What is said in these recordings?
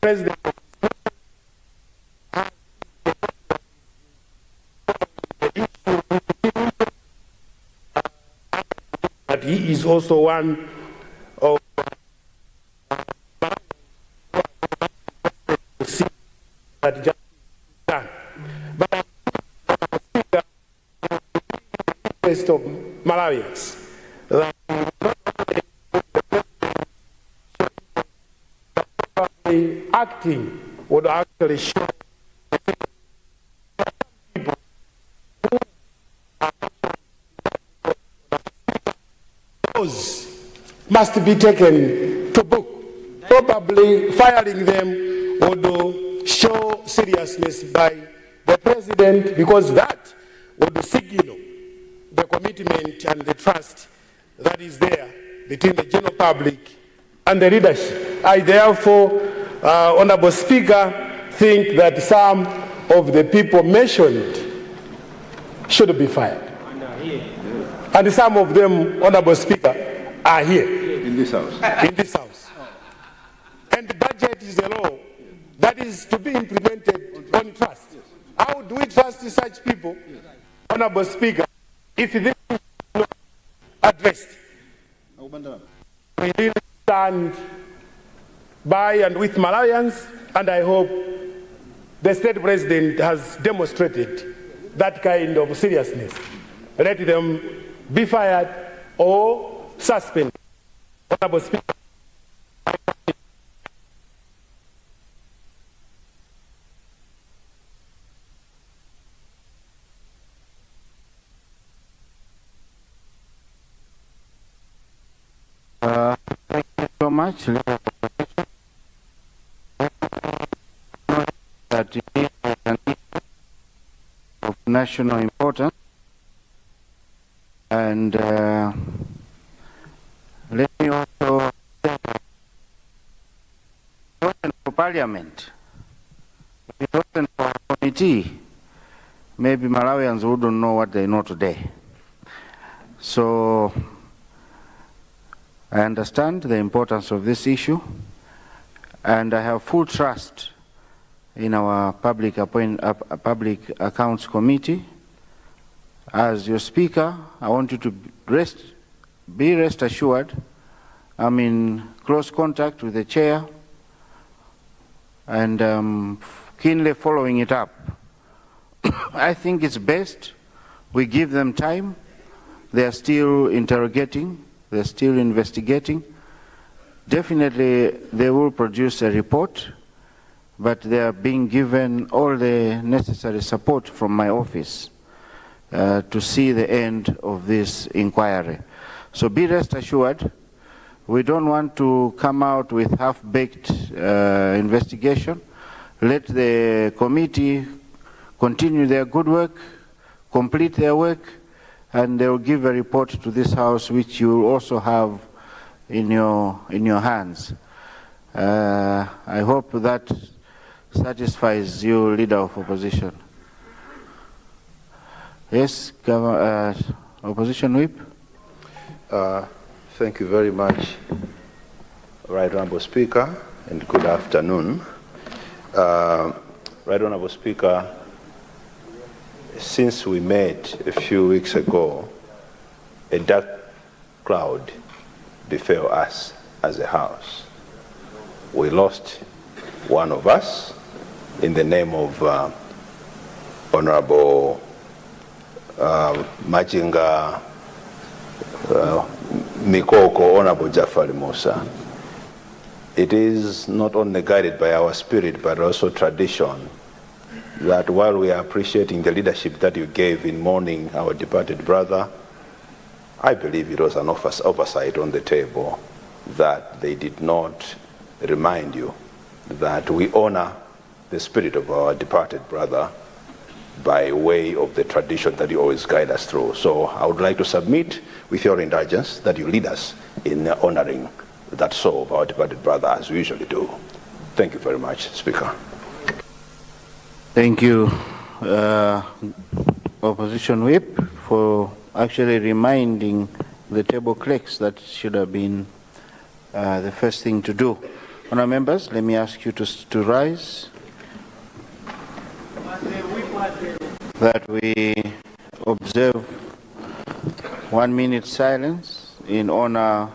President that he is also one of that just done. But interest of Malawians that acting would actually show people who those must be taken to book. Probably firing them would show seriousness by the president, because that would signal the commitment and the trust that is there between the general public and the leadership. I therefore, Honorable Speaker, think that some of the people mentioned should be fired. And some of them, Honorable Speaker, are here. In this house. In this house. And the budget is a law that is to be implemented on trust. How do we trust such people, Honorable Speaker, if this is not addressed? We really stand by and with Malawians, and I hope the state president has demonstrated that kind of seriousness. Let them be fired or suspended. Honorable Speaker. Thank you so much. That it is an issue of national importance, and let me also say for Parliament, if it wasn't for a committee, maybe Malawians wouldn't know what they know today. So I understand the importance of this issue, and I have full trust in our public accounts committee. As your speaker, I want you to be rest assured I'm in close contact with the chair and keenly following it up. I think it's best we give them time. They are still interrogating, they're still investigating. Definitely they will produce a report, but they are being given all the necessary support from my office to see the end of this inquiry. So be rest assured, we don't want to come out with half-baked investigation. Let the committee continue their good work, complete their work, and they will give a report to this House, which you will also have in your hands. I hope that satisfies you, Leader of Opposition. Yes, Opposition Whip. Thank you very much, Right Honourable Speaker, and good afternoon. Right Honourable Speaker, since we met a few weeks ago, a dark cloud befell us as a House. We lost one of us in the name of Honorable Machinga Mikoko, Honorable Jafari Musa. It is not only guided by our spirit, but also tradition, that while we are appreciating the leadership that you gave in mourning our departed brother, I believe it was an oversight on the table that they did not remind you that we honor the spirit of our departed brother by way of the tradition that you always guide us through. So I would like to submit, with your indulgence, that you lead us in honoring that soul of our departed brother as we usually do. Thank you very much, Speaker. Thank you, Opposition Whip, for actually reminding the table clerks that should have been the first thing to do. Honourable members, let me ask you to rise, that we observe 1 minute silence in honor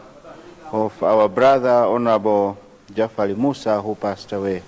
of our brother, Honorable Jafari Musa, who passed away.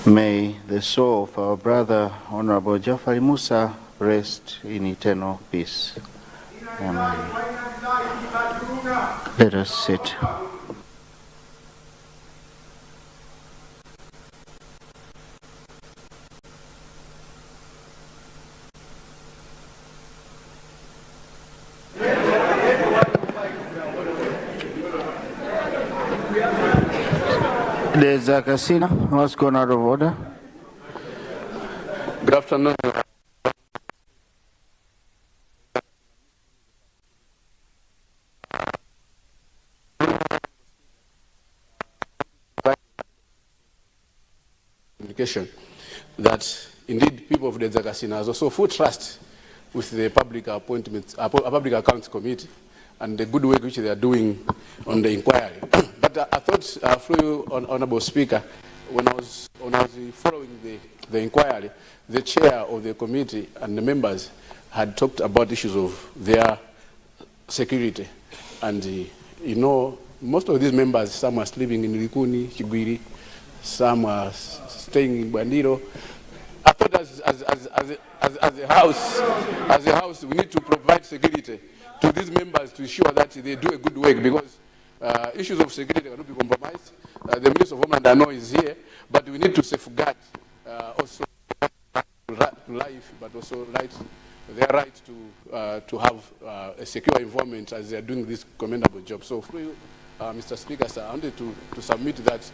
May the soul of our brother, Honorable Jafari Musa, rest in eternal peace. Amen. Let us sit. There's a casino. What's gone out of order? Good afternoon. Communication that indeed people of the Zakasina has also full trust with the public appointments, public accounts committee, and the good work which they are doing on the inquiry. But I thought, through you, Honourable Speaker, when I was following the inquiry, the chair of the committee and the members had talked about issues of their security. And, you know, most of these members, some are sleeping in Likuni, Chigwiri, some are staying in Bandiro. I thought as a house, we need to provide security to these members to ensure that they do a good work, because issues of security cannot be compromised. The Minister of Homeland I know is here, but we need to safeguard also life, but also their right to have a secure environment as they are doing this commendable job. So, for you, Mr. Speaker, sir, I wanted to submit that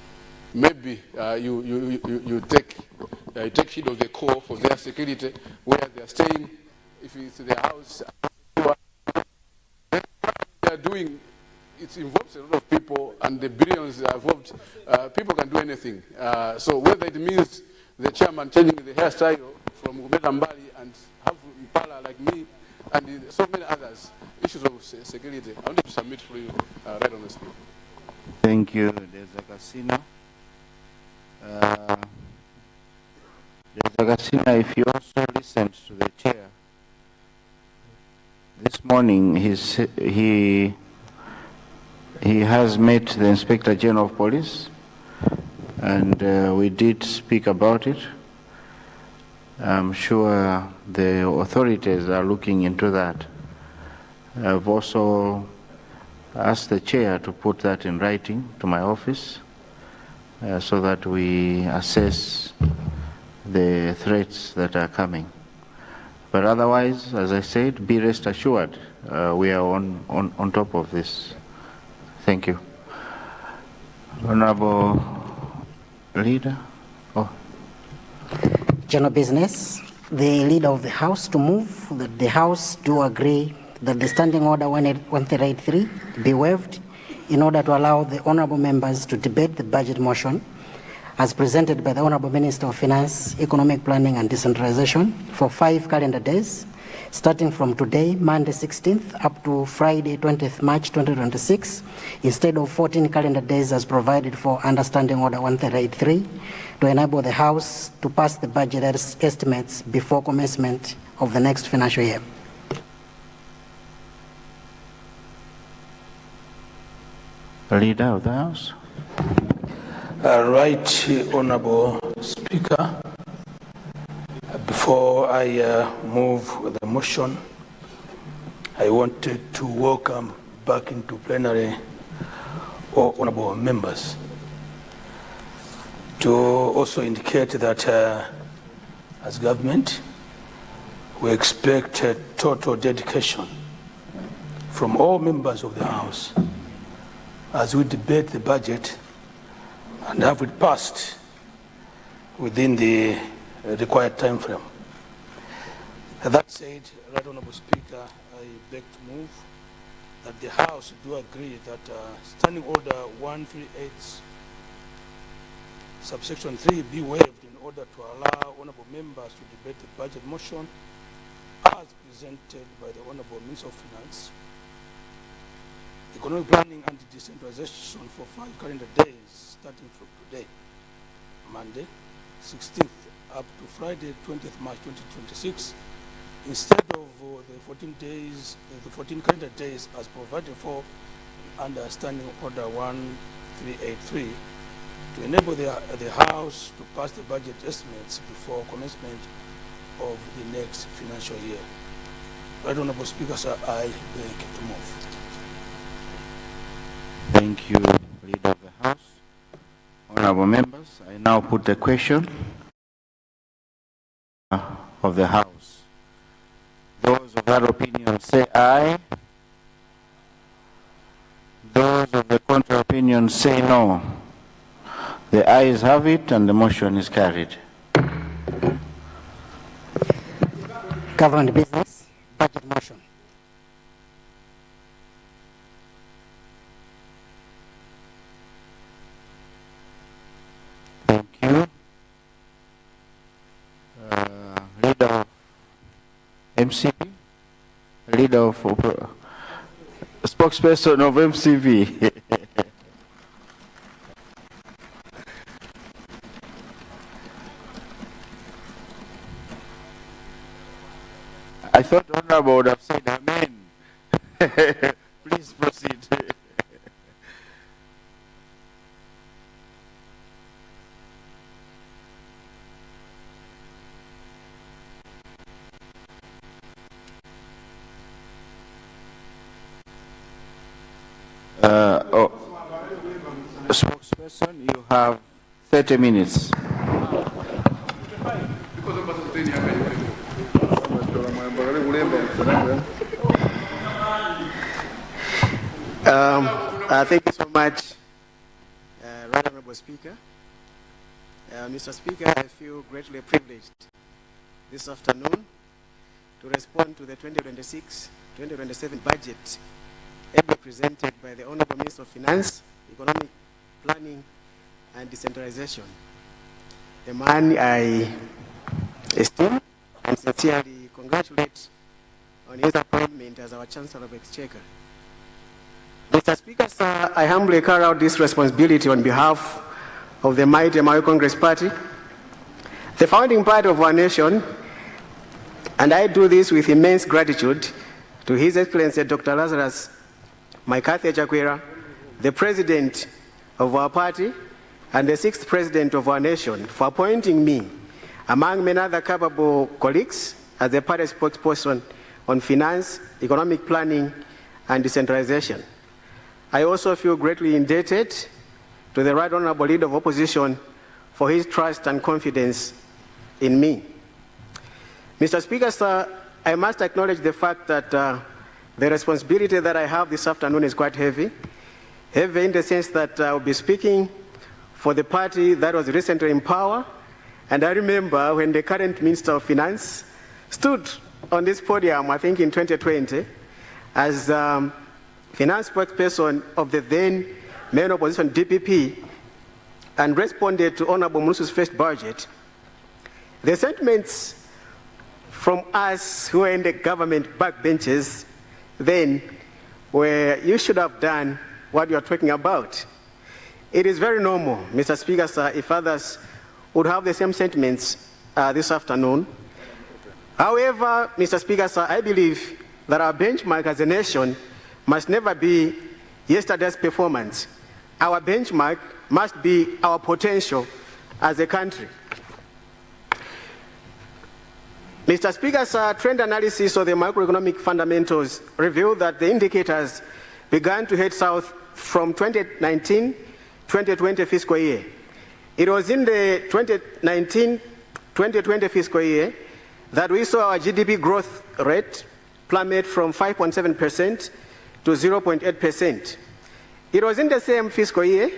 maybe you take heed of the call for their security, where they are staying, if it's their house. They are doing. It involves a lot of people, and the billions are involved. People can do anything. So whether it means the chairman changing the hairstyle from Metambali and have Impala like me, and so many others, issues of security, I wanted to submit for you right on the screen. Thank you. There's a casino. There's a casino. If you also listened to the chair, this morning he has met the Inspector General of Police, and we did speak about it. I'm sure the authorities are looking into that. I've also asked the chair to put that in writing to my office so that we assess the threats that are coming. But otherwise, as I said, be rest assured, we are on top of this. Thank you. Honorable Leader. Oh. General business, the Leader of the House to move that the House do agree that the Standing Order 1383 be waived in order to allow the honorable members to debate the budget motion as presented by the Honorable Minister of Finance, Economic Planning and Decentralization for 5 calendar days, starting from today, Monday 16th, up to Friday 20th March 2026, instead of 14 calendar days as provided for under Standing Order 1383, to enable the House to pass the budget estimates before commencement of the next financial year. Leader of the House. Right, Honorable Speaker. Before I move the motion, I wanted to welcome back into plenary all honorable members to also indicate that as government, we expect total dedication from all members of the House as we debate the budget and have it passed within the required time frame. That said, Right Honorable Speaker, I beg to move that the House do agree that Standing Order 138 subsection 3 be waived in order to allow honorable members to debate the budget motion as presented by the Honorable Minister of Finance, economic planning and decentralization for 5 calendar days starting from today, Monday, 16th up to Friday, 20th March 2026, instead of the 14 days, the 14 calendar days as provided for under Standing Order 1383, to enable the House to pass the budget estimates before commencement of the next financial year. Right Honorable Speaker, sir, I beg to move. Thank you, Leader of the House. Honorable members, I now put the question of the House. Those of that opinion say aye. Those of the contrary opinion say no. The ayes have it and the motion is carried. Government business, budget motion. Thank you. Leader of MCP, leader of spokesperson of MCP. I thought Honorable would have said amen. Please proceed. Spokesperson, you have 30 minutes. Thank you so much, Right Honorable Speaker. Mr. Speaker, I feel greatly privileged this afternoon to respond to the 2026-2027 budget ably presented by the Honorable Minister of Finance, Economic Planning and Decentralization, the man I esteem and sincerely congratulate on his appointment as our Chancellor of Exchequer. Mr. Speaker, sir, I humbly carry out this responsibility on behalf of the mighty Maui Congress Party, the founding party of our nation, and I do this with immense gratitude to His Excellency Dr. Lazarus Maikathe Chakwera, the President of our party and the 6th President of our nation, for appointing me, among many other capable colleagues, as the party spokesperson on finance, economic planning, and decentralization. I also feel greatly indebted to the Right Honorable Leader of Opposition for his trust and confidence in me. Mr. Speaker, sir, I must acknowledge the fact that the responsibility that I have this afternoon is quite heavy. Heavy in the sense that I will be speaking for the party that was recently in power. And I remember when the current Minister of Finance stood on this podium, I think in 2020, as finance spokesperson of the then main opposition DPP, and responded to Honorable Musu's first budget. The sentiments from us who were in the government backbenches then were, you should have done what you are talking about. It is very normal, Mr. Speaker, sir, if others would have the same sentiments this afternoon. However, Mr. Speaker, sir, I believe that our benchmark as a nation must never be yesterday's performance. Our benchmark must be our potential as a country. Mr. Speaker, sir, trend analysis of the macroeconomic fundamentals revealed that the indicators began to head south from 2019-2020 fiscal year. It was in the 2019-2020 fiscal year that we saw our GDP growth rate plummet from 5.7% to 0.8%. It was in the same fiscal year,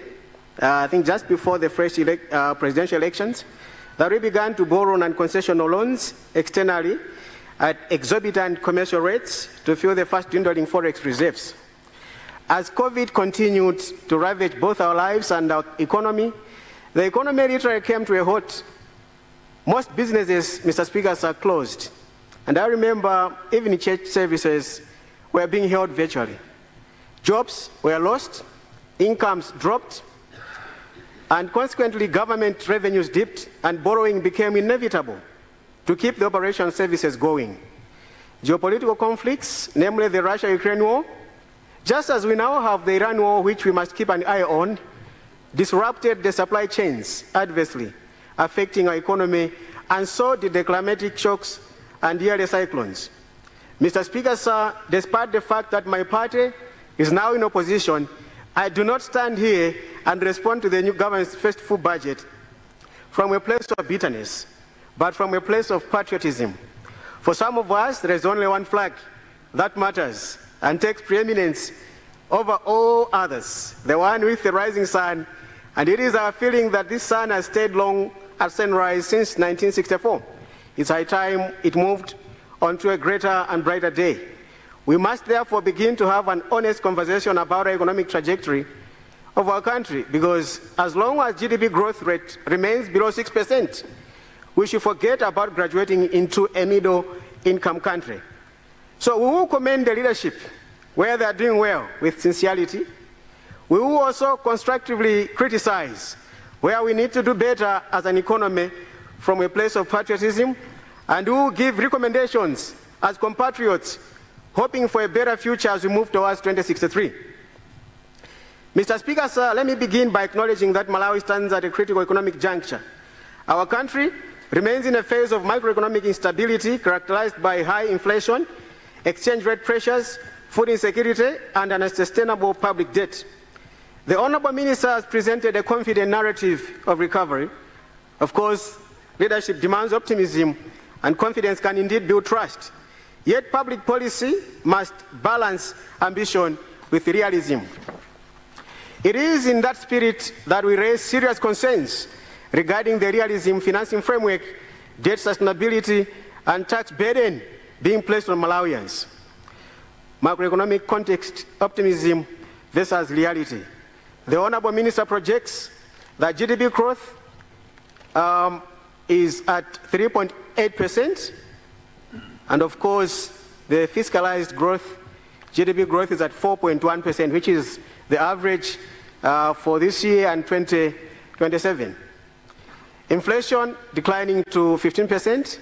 I think just before the fresh presidential elections, that we began to borrow non-concessional loans externally at exorbitant commercial rates to fill the fast dwindling forex reserves. As COVID continued to ravage both our lives and our economy, the economy literally came to a halt. Most businesses, Mr. Speaker, are closed. And I remember even church services were being held virtually. Jobs were lost, incomes dropped, and consequently government revenues dipped and borrowing became inevitable to keep the operation services going. Geopolitical conflicts, namely the Russia-Ukraine war, just as we now have the Iran war, which we must keep an eye on, disrupted the supply chains adversely, affecting our economy, and so did the climatic shocks and yearly cyclones. Mr. Speaker, sir, despite the fact that my party is now in opposition, I do not stand here and respond to the new government's first full budget from a place of bitterness, but from a place of patriotism. For some of us, there is only one flag that matters and takes preeminence over all others, the one with the rising sun, and it is our feeling that this sun has stayed long at sunrise since 1964. It's high time it moved on to a greater and brighter day. We must therefore begin to have an honest conversation about our economic trajectory of our country, because as long as GDP growth rate remains below 6%, we should forget about graduating into a middle-income country. So we will commend the leadership where they are doing well with sincerity. We will also constructively criticize where we need to do better as an economy from a place of patriotism, and we will give recommendations as compatriots hoping for a better future as we move towards 2063. Mr. Speaker, sir, let me begin by acknowledging that Malawi stands at a critical economic juncture. Our country remains in a phase of macroeconomic instability characterized by high inflation, exchange rate pressures, food insecurity, and an unsustainable public debt. The Honourable Minister has presented a confident narrative of recovery. Of course, leadership demands optimism, and confidence can indeed build trust. Yet public policy must balance ambition with realism. It is in that spirit that we raise serious concerns regarding the realism financing framework, debt sustainability, and tax burden being placed on Malawians. Macroeconomic context optimism versus reality. The Honourable Minister projects that GDP growth is at 3.8%, and of course the fiscalized growth, GDP growth is at 4.1%, which is the average for this year and 2027. Inflation declining to 15%,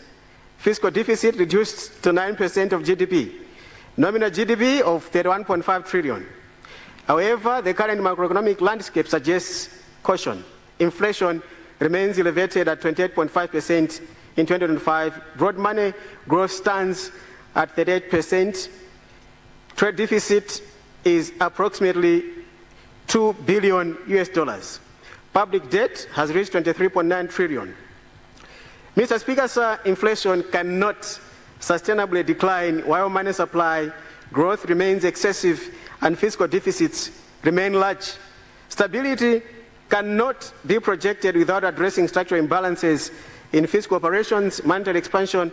fiscal deficit reduced to 9% of GDP, nominal GDP of 31.5 trillion. However, the current macroeconomic landscape suggests caution. Inflation remains elevated at 28.5% in 2025. Broad money growth stands at 38%. Trade deficit is approximately $2 billion US. Public debt has reached 23.9 trillion. Mr. Speaker, sir, inflation cannot sustainably decline while money supply growth remains excessive and fiscal deficits remain large. Stability cannot be projected without addressing structural imbalances in fiscal operations, monetary expansion,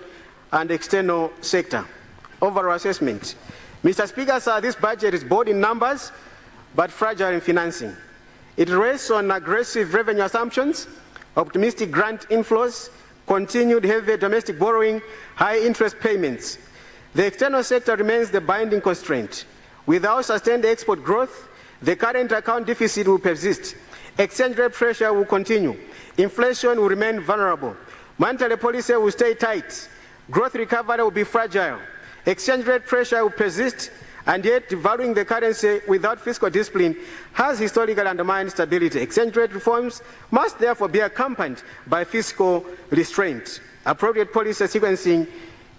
and external sector. Overall assessment. Mr. Speaker, sir, this budget is bold in numbers, but fragile in financing. It rests on aggressive revenue assumptions, optimistic grant inflows, continued heavy domestic borrowing, high interest payments. The external sector remains the binding constraint. Without sustained export growth, the current account deficit will persist. Exchange rate pressure will continue. Inflation will remain vulnerable. Monetary policy will stay tight. Growth recovery will be fragile. Exchange rate pressure will persist, and yet devaluing the currency without fiscal discipline has historically undermined stability. Exchange rate reforms must therefore be accompanied by fiscal restraint. Appropriate policy sequencing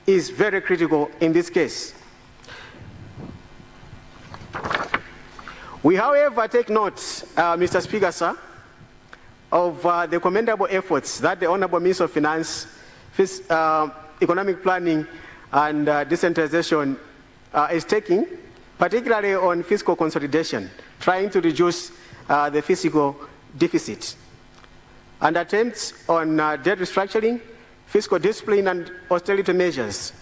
is very critical in this case. We, however, take note, Mr. Speaker, sir, of the commendable efforts that the Honorable Minister of Finance, Economic Planning and Decentralization is taking, particularly on fiscal consolidation, trying to reduce the fiscal deficit, and attempts on debt restructuring, fiscal discipline and austerity measures.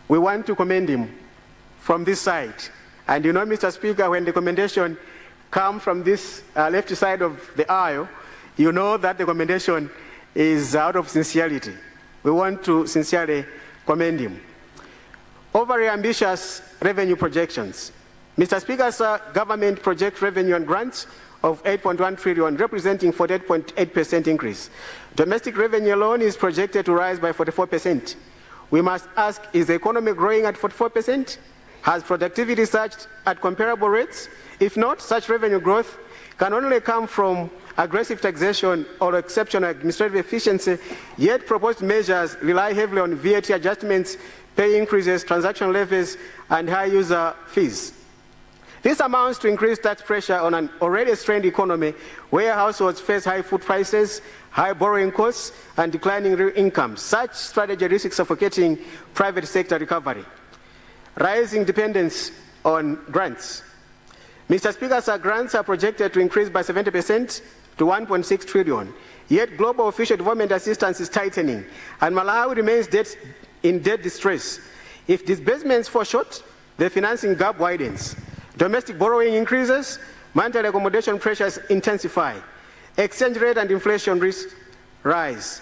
We want to commend him from this side. And you know, Mr. Speaker, when the commendation comes from this left side of the aisle, you know that the commendation is out of sincerity. We want to sincerely commend him. Overly ambitious revenue projections. Mr. Speaker, sir, government project revenue and grants of 8.1 trillion, representing 48.8% increase. Domestic revenue alone is projected to rise by 44%. We must ask, is the economy growing at 44%? Has productivity surged at comparable rates? If not, such revenue growth can only come from aggressive taxation or exceptional administrative efficiency, yet proposed measures rely heavily on VAT adjustments, pay increases, transaction levies, and high user fees. This amounts to increased tax pressure on an already strained economy where households face high food prices, high borrowing costs, and declining real incomes. Such strategy risks suffocating private sector recovery. Rising dependence on grants. Mr. Speaker, sir, grants are projected to increase by 70% to 1.6 trillion. Yet global official development assistance is tightening, and Malawi remains in debt distress. If disbursements fall short, the financing gap widens. Domestic borrowing increases, monetary accommodation pressures intensify, exchange rate and inflation risks rise.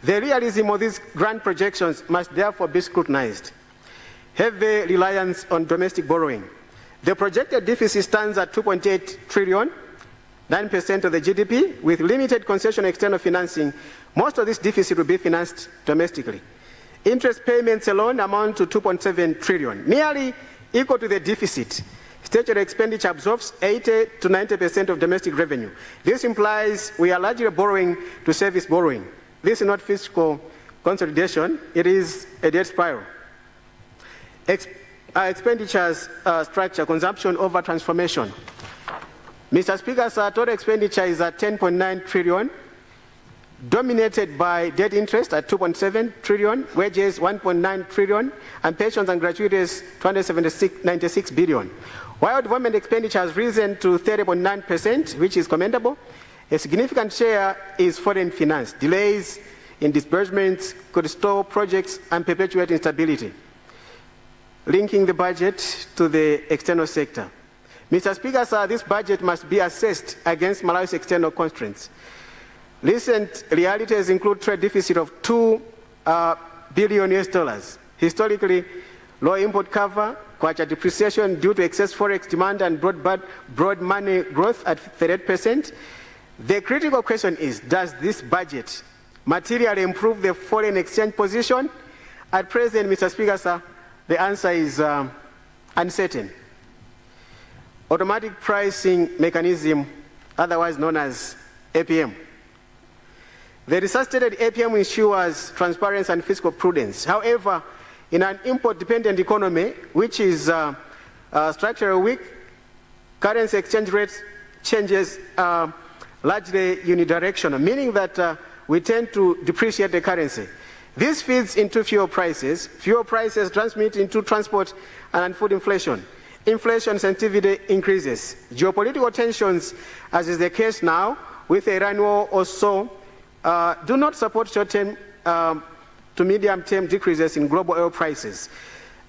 The realism of these grant projections must therefore be scrutinized. Heavy reliance on domestic borrowing. The projected deficit stands at 2.8 trillion, 9% of the GDP, with limited concession external financing. Most of this deficit will be financed domestically. Interest payments alone amount to 2.7 trillion, nearly equal to the deficit. Statutory expenditure absorbs 80 to 90% of domestic revenue. This implies we are largely borrowing to service borrowing. This is not fiscal consolidation, it is a debt spiral. Expenditures structure, consumption over transformation. Mr. Speaker, sir, total expenditure is at 10.9 trillion, dominated by debt interest at 2.7 trillion, wages 1.9 trillion, and pensions and gratuities 296 billion. While development expenditure has risen to 30.9%, which is commendable, a significant share is foreign finance. Delays in disbursements could stall projects and perpetuate instability. Linking the budget to the external sector. Mr. Speaker, sir, this budget must be assessed against Malawi's external constraints. Recent realities include trade deficit of $2 billion US. Historically, low import cover, kwacha depreciation due to excess forex demand and broad money growth at 38%. The critical question is, does this budget materially improve the foreign exchange position? At present, Mr. Speaker, sir, the answer is uncertain. Automatic pricing mechanism, otherwise known as APM. The resuscitated APM ensures transparency and fiscal prudence. However, in an import-dependent economy, which is structurally weak, currency exchange rate changes are largely unidirectional, meaning that we tend to depreciate the currency. This feeds into fuel prices. Fuel prices transmit into transport and food inflation. Inflation sensitivity increases. Geopolitical tensions, as is the case now with the Iran war or so, do not support short-term to medium-term decreases in global oil prices.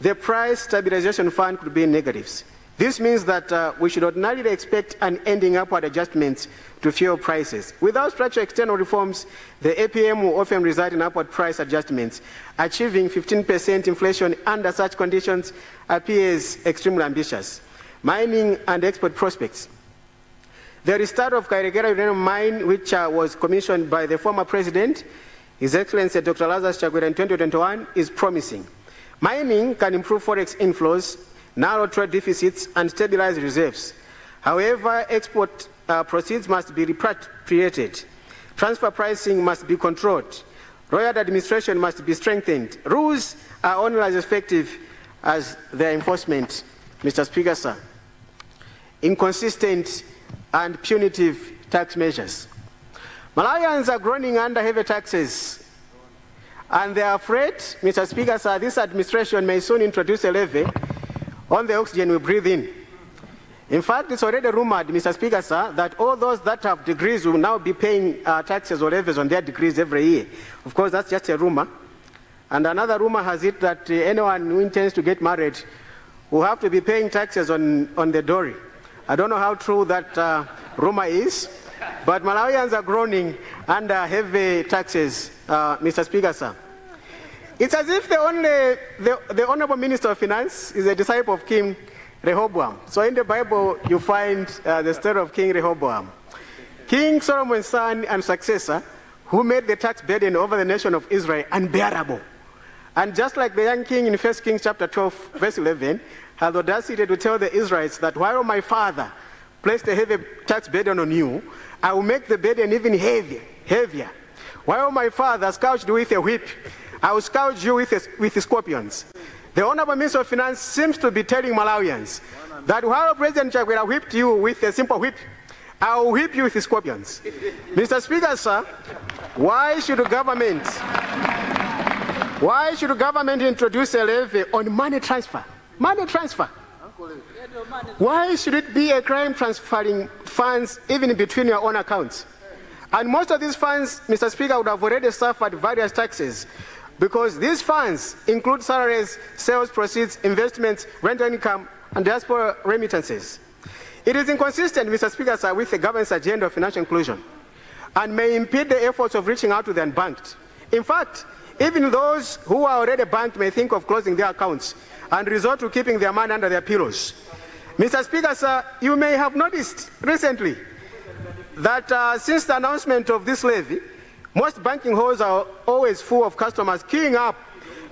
The price stabilization fund could be in negatives. This means that we should ordinarily expect an ending upward adjustment to fuel prices. Without structural external reforms, the APM will often result in upward price adjustments. Achieving 15% inflation under such conditions appears extremely ambitious. Mining and export prospects. The restart of Kairegera uranium mine, which was commissioned by the former president, His Excellency Dr. Lazarus Chakwera in 2021, is promising. Mining can improve forex inflows, narrow trade deficits, and stabilize reserves. However, export proceeds must be repatriated. Transfer pricing must be controlled. Royal administration must be strengthened. Rules are only as effective as their enforcement, Mr. Speaker, sir. inconsistent, and punitive tax measures. Malawians are groaning under heavy taxes, and they are afraid, Mr. Speaker, sir, this administration may soon introduce a levy on the oxygen we breathe in. In fact, it's already rumored, Mr. Speaker, sir, that all those that have degrees will now be paying taxes or levies on their degrees every year. Of course, that's just a rumor. And another rumor has it that anyone who intends to get married will have to be paying taxes on the dowry. I don't know how true that rumor is, but Malawians are groaning under heavy taxes, Mr. Speaker, sir. It's as if the Honorable Minister of Finance is a disciple of King Rehoboam. So in the Bible, you find the story of King Rehoboam. King Solomon's son and successor, who made the tax burden over the nation of Israel unbearable. And just like the young king in 1 Kings chapter 12, verse 11, had the audacity to tell the Israelites that while my father placed a heavy tax burden on you, I will make the burden even heavier. While my father scourged you with a whip, I will scourge you with scorpions. The Honorable Minister of Finance seems to be telling Malawians that while President Chakwera whipped you with a simple whip, I will whip you with scorpions. Mr. Speaker, sir, why should government introduce a levy on money transfer? Money transfer. Why should it be a crime transferring funds even between your own accounts? And most of these funds, Mr. Speaker, would have already suffered various taxes because these funds include salaries, sales proceeds, investments, rental income, and diaspora remittances. It is inconsistent, Mr. Speaker, sir, with the government's agenda of financial inclusion and may impede the efforts of reaching out to the unbanked. In fact, even those who are already banked may think of closing their accounts and resort to keeping their money under their pillows. Mr. Speaker, sir, you may have noticed recently that since the announcement of this levy, most banking halls are always full of customers queuing up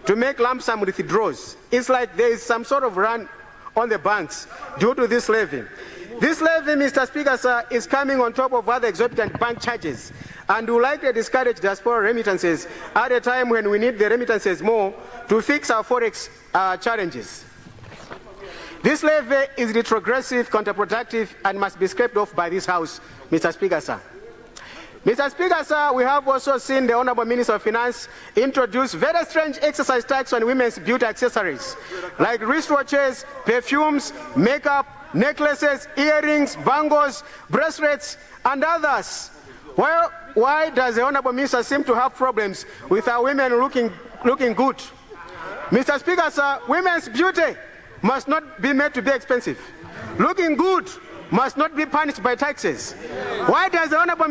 to make lump sum withdrawals. It's like there is some sort of run on the banks due to this levy. This levy, Mr. Speaker, sir, is coming on top of other exorbitant bank charges and will likely discourage diaspora remittances at a time when we need the remittances more to fix our forex challenges. This levy is retrogressive, counterproductive, and must be scraped off by this House, Mr. Speaker, sir. Mr. Speaker, sir, we have also seen the Honorable Minister of Finance introduce very strange exercise tax on women's beauty accessories, like wristwatches, perfumes, makeup, necklaces, earrings, bangles, bracelets, and others. Well, why does the Honorable Minister seem to have problems with our women looking good? Mr. Speaker, sir, women's beauty must not be made to be expensive. Looking good must not be punished by taxes. Why does the Honorable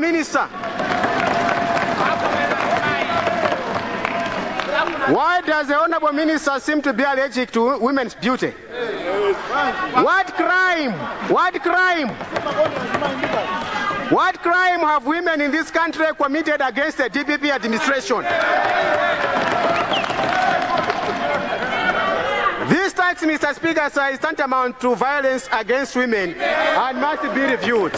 Minister seem to be allergic to women's beauty? What crime have women in this country committed against the DPP administration? This tax, Mr. Speaker, sir, is tantamount to violence against women and must be reviewed.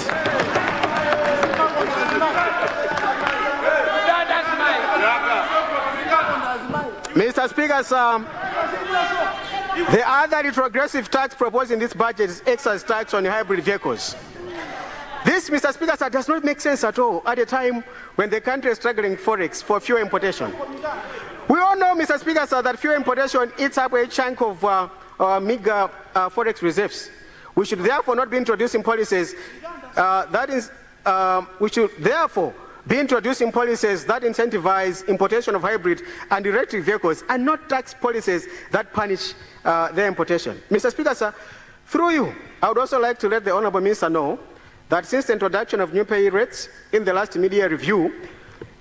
Mr. Speaker, sir, the other retrogressive tax proposed in this budget is excise tax on hybrid vehicles. This, Mr. Speaker, sir, does not make sense at all at a time when the country is struggling forex for fuel importation. We all know, Mr. Speaker, sir, that fuel importation eats up a chunk of meager forex reserves. We should therefore not be introducing policies that incentivize importation of hybrid and electric vehicles and not tax policies that punish their importation. Mr. Speaker, sir, through you, I would also like to let the Honourable Minister know that since the introduction of new pay rates in the last mid-year review,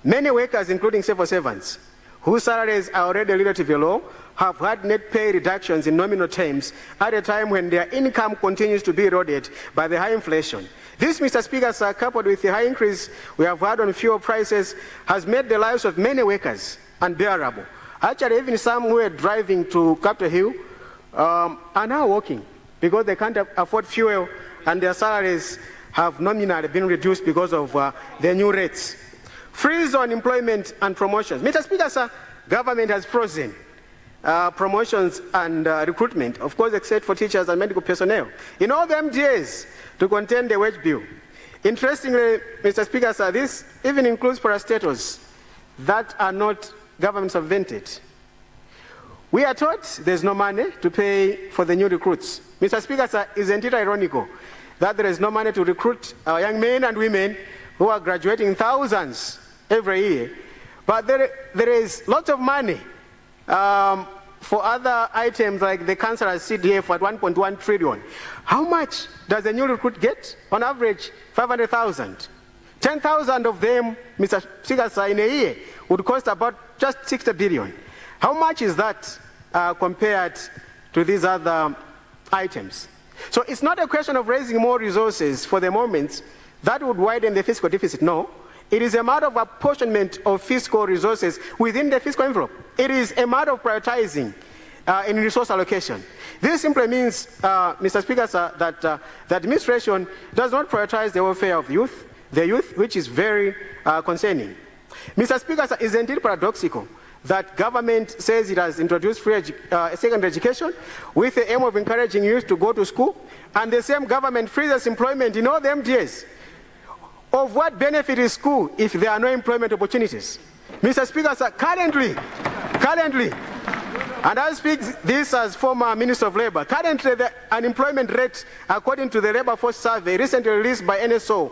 many workers, including civil servants, whose salaries are already relatively low, have had net pay reductions in nominal terms at a time when their income continues to be eroded by the high inflation. This, Mr. Speaker, sir, coupled with the high increase we have had on fuel prices, has made the lives of many workers unbearable. Actually, even some who are driving to Capitol Hill are now walking because they can't afford fuel and their salaries have nominally been reduced because of the new rates. Freeze on employment and promotions. Mr. Speaker, sir, government has frozen promotions and recruitment, of course, except for teachers and medical personnel, in all the MDAs to contain the wage bill. Interestingly, Mr. Speaker, sir, this even includes parastatals that are not government subvented. We are taught there's no money to pay for the new recruits. Mr. Speaker, sir, isn't it ironical that there is no money to recruit our young men and women who are graduating thousands every year, but there is lots of money for other items like the cancerous CDF at 1.1 trillion. How much does a new recruit get? On average, 500,000. 10,000 of them, Mr. Speaker, sir, in a year would cost about just 60 billion. How much is that compared to these other items? So it's not a question of raising more resources for the moment that would widen the fiscal deficit. No, it is a matter of apportionment of fiscal resources within the fiscal envelope. It is a matter of prioritizing in resource allocation. This simply means, Mr. Speaker, sir, that the administration does not prioritize the welfare of the youth, which is very concerning. Mr. Speaker, sir, isn't it paradoxical that government says it has introduced free secondary education with the aim of encouraging youth to go to school, and the same government freezes employment in all the MDAs? Of what benefit is school if there are no employment opportunities? Mr. Speaker, sir, currently, and I speak this as former Minister of Labour, currently the unemployment rate, according to the Labour Force Survey recently released by NSO,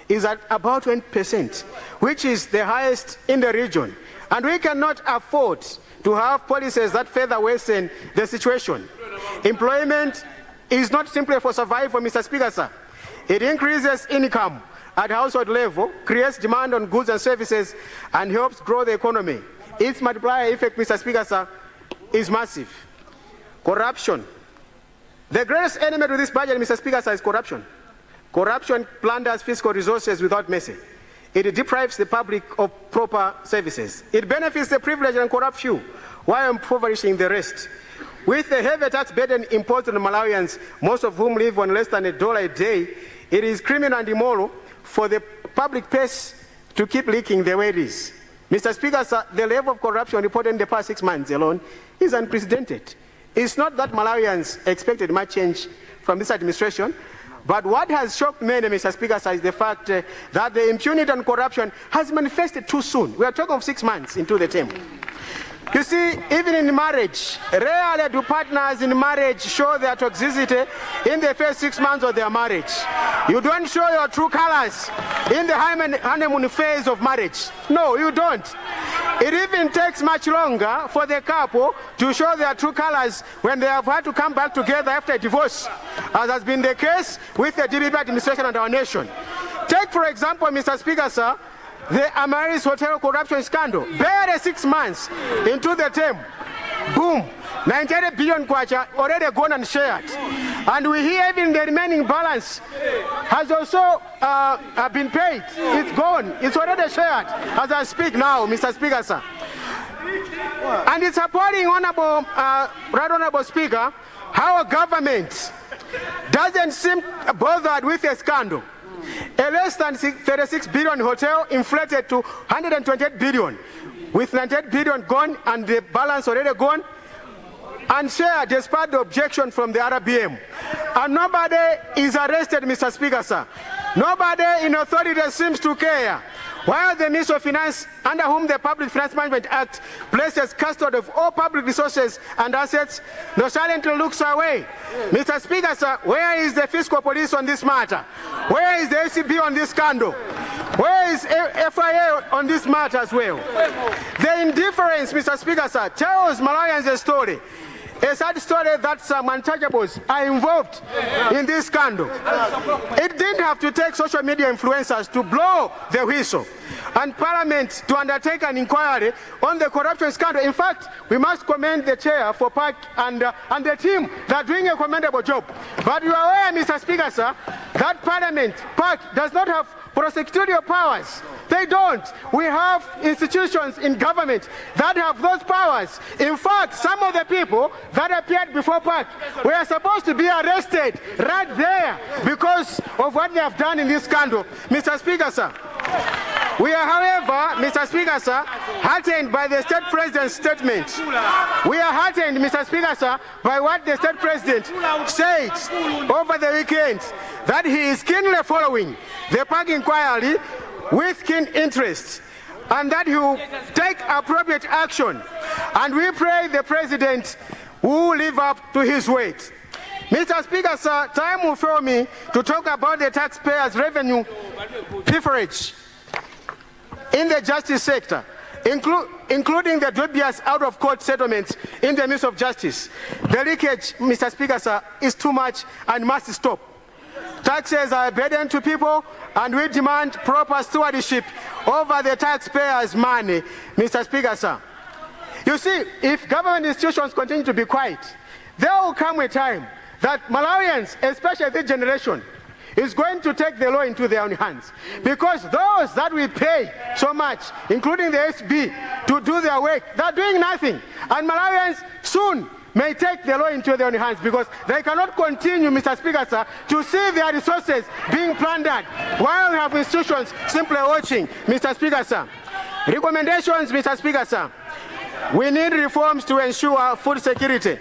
is at about 20%, which is the highest in the region. And we cannot afford to have policies that further worsen the situation. Employment is not simply for survival, Mr. Speaker, sir. It increases income at household level, creates demand on goods and services, and helps grow the economy. Its multiplier effect, Mr. Speaker, sir, is massive. Corruption. The greatest enemy to this budget, Mr. Speaker, sir, is corruption. Corruption plunders fiscal resources without mercy. It deprives the public of proper services. It benefits the privileged and corrupt few, while impoverishing the rest. With the heavy tax burden imposed on Malawians, most of whom live on less than $1 a day, it is criminal and immoral for the public purse to keep leaking the way it is. Mr. Speaker, sir, the level of corruption reported in the past 6 months alone is unprecedented. It's not that Malawians expected much change from this administration, but what has shocked many, Mr. Speaker, sir, is the fact that the impunity and corruption has manifested too soon. We are talking of 6 months into the term. You see, even in marriage, rarely do partners in marriage show their toxicity in the first 6 months of their marriage. You don't show your true colors in the honeymoon phase of marriage. No, you don't. It even takes much longer for the couple to show their true colors when they have had to come back together after a divorce, as has been the case with the DBB administration and our nation. Take, for example, Mr. Speaker, sir, the Amaris Hotel corruption scandal. Barely 6 months into the term, boom, 98 billion kwacha already gone and shared. And we hear even the remaining balance has also been paid. It's gone. It's already shared as I speak now, Mr. Speaker, sir. And it's appalling, right honorable Speaker, how a government doesn't seem bothered with a scandal. A less than 36 billion hotel inflated to 128 billion, with 98 billion gone and the balance already gone, and shared despite the objection from the RBM. And nobody is arrested, Mr. Speaker, sir. Nobody in authority seems to care. While the Minister of Finance, under whom the Public Finance Management Act places custody of all public resources and assets, nonchalantly looks away. Mr. Speaker, sir, where is the fiscal police on this matter? Where is the ACB on this scandal? Where is FIA on this matter as well? The indifference, Mr. Speaker, sir, tells Malawians a story. A sad story that some untouchables are involved in this scandal. It didn't have to take social media influencers to blow the whistle and Parliament to undertake an inquiry on the corruption scandal. In fact, we must commend the chair for PAC and the team that are doing a commendable job. But you are aware, Mr. Speaker, sir, that Parliament, PAC, does not have prosecutorial powers. They don't. We have institutions in government that have those powers. In fact, some of the people that appeared before PAC were supposed to be arrested right there because of what they have done in this scandal. Mr. Speaker, sir. We are, however, Mr. Speaker, sir, heartened by the state president's statement. We are heartened, Mr. Speaker, sir, by what the state president said over the weekend, that he is keenly following the park inquiry with keen interest, and that he will take appropriate action. And we pray the president will live up to his word. Mr. Speaker, sir, time will fail me to talk about the taxpayers' revenue pilferage in the justice sector, including the dubious out-of-court settlements in the midst of justice. The leakage, Mr. Speaker, sir, is too much and must stop. Taxes are a burden to people, and we demand proper stewardship over the taxpayers' money, Mr. Speaker, sir. You see, if government institutions continue to be quiet, there will come a time that Malawians, especially this generation, is going to take the law into their own hands. Because those that we pay so much, including the SB, to do their work, they're doing nothing. And Malawians soon may take the law into their own hands, because they cannot continue, Mr. Speaker, sir, to see their resources being plundered while we have institutions simply watching, Mr. Speaker, sir. Recommendations, Mr. Speaker, sir. We need reforms to ensure food security.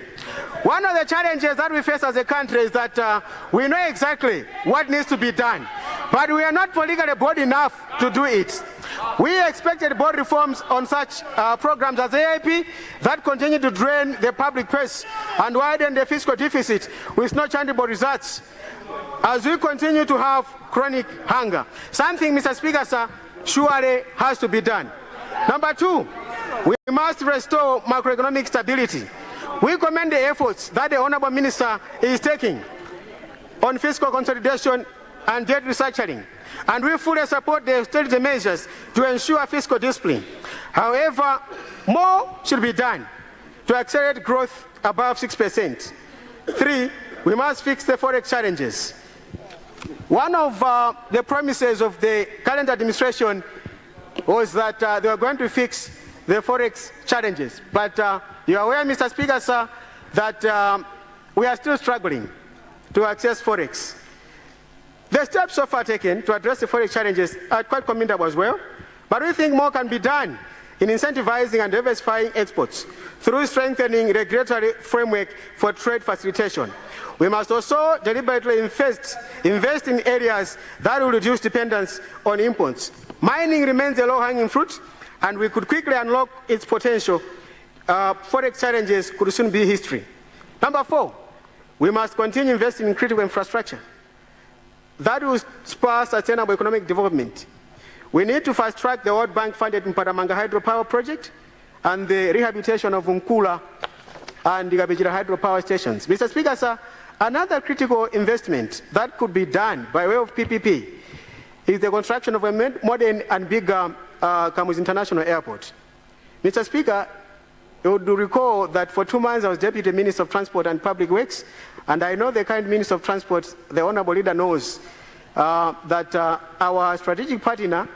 One of the challenges that we face as a country is that we know exactly what needs to be done, but we are not politically bold enough to do it. We expected bold reforms on such programs as AIP that continue to drain the public purse and widen the fiscal deficit with no tangible results, as we continue to have chronic hunger. Something, Mr. Speaker, sir, surely has to be done. Number two, we must restore macroeconomic stability. We commend the efforts that the Honourable Minister is taking on fiscal consolidation and debt restructuring, and we fully support the austerity measures to ensure fiscal discipline. However, more should be done to accelerate growth above 6%. Three, we must fix the forex challenges. One of the promises of the current administration was that they were going to fix the forex challenges. But you are aware, Mr. Speaker, sir, that we are still struggling to access forex. The steps so far taken to address the forex challenges are quite commendable as well, but we think more can be done in incentivizing and diversifying exports through strengthening regulatory framework for trade facilitation. We must also deliberately invest in areas that will reduce dependence on imports. Mining remains a low-hanging fruit, and we could quickly unlock its potential. Forex challenges could soon be history. Number four, we must continue investing in critical infrastructure that will spur sustainable economic development. We need to fast-track the World Bank-funded Mparamanga hydropower project and the rehabilitation of Unkula and the Gabijira hydropower stations. Mr. Speaker, sir, another critical investment that could be done by way of PPP is the construction of a modern and bigger Kamuzu International Airport. Mr. Speaker, you would recall that for 2 months I was Deputy Minister of Transport and Public Works, and I know the current Minister of Transport, the Honourable Leader, knows that our strategic partner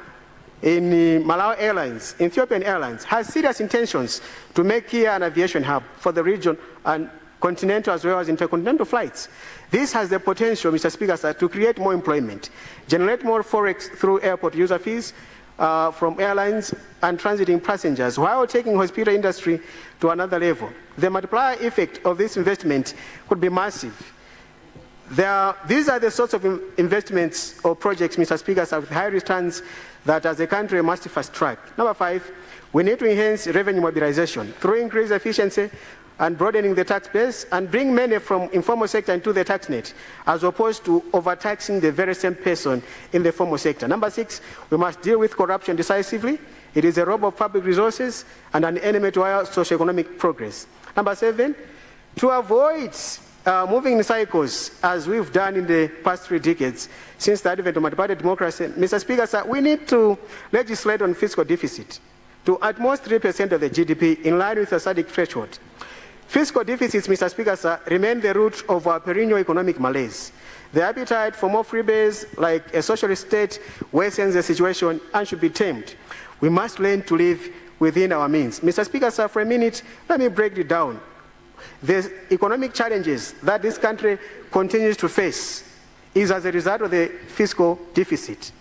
in Malawi Airlines, Ethiopian Airlines, has serious intentions to make here an aviation hub for the region and continental as well as intercontinental flights. This has the potential, Mr. Speaker, sir, to create more employment, generate more forex through airport user fees from airlines and transiting passengers, while taking hospital industry to another level. The multiplier effect of this investment could be massive. These are the sorts of investments or projects, Mr. Speaker, with high returns that as a country must fast track. Number five, we need to enhance revenue mobilization through increased efficiency and broadening the tax base and bring money from informal sector into the tax net, as opposed to overtaxing the very same person in the formal sector. Number six, we must deal with corruption decisively. It is a rob of public resources and an enemy to our socio-economic progress. Number seven, to avoid moving in cycles, as we've done in the past 3 decades since the advent of multi-party democracy, Mr. Speaker, sir, we need to legislate on fiscal deficit to at most 3% of the GDP in line with the SADC threshold. Fiscal deficits, Mr. Speaker, sir, remain the root of our perennial economic malaise. The appetite for more freebies, like a socialist state, worsens the situation and should be tamed. We must learn to live within our means. Mr. Speaker, sir, for a minute, let me break it down. The economic challenges that this country continues to face is as a result of the fiscal deficit.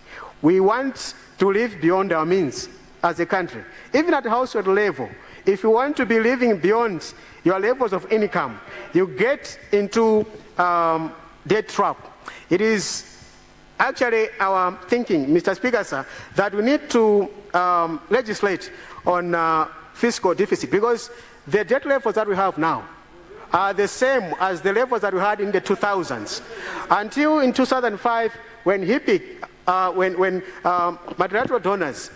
We want to live beyond our means as a country. Even at household level, if you want to be living beyond your levels of income, you get into debt trap. It is actually our thinking, Mr. Speaker, sir, that we need to legislate on fiscal deficit, because the debt levels that we have now are the same as the levels that we had in the 2000s. Until in 2005, when multilateral donors,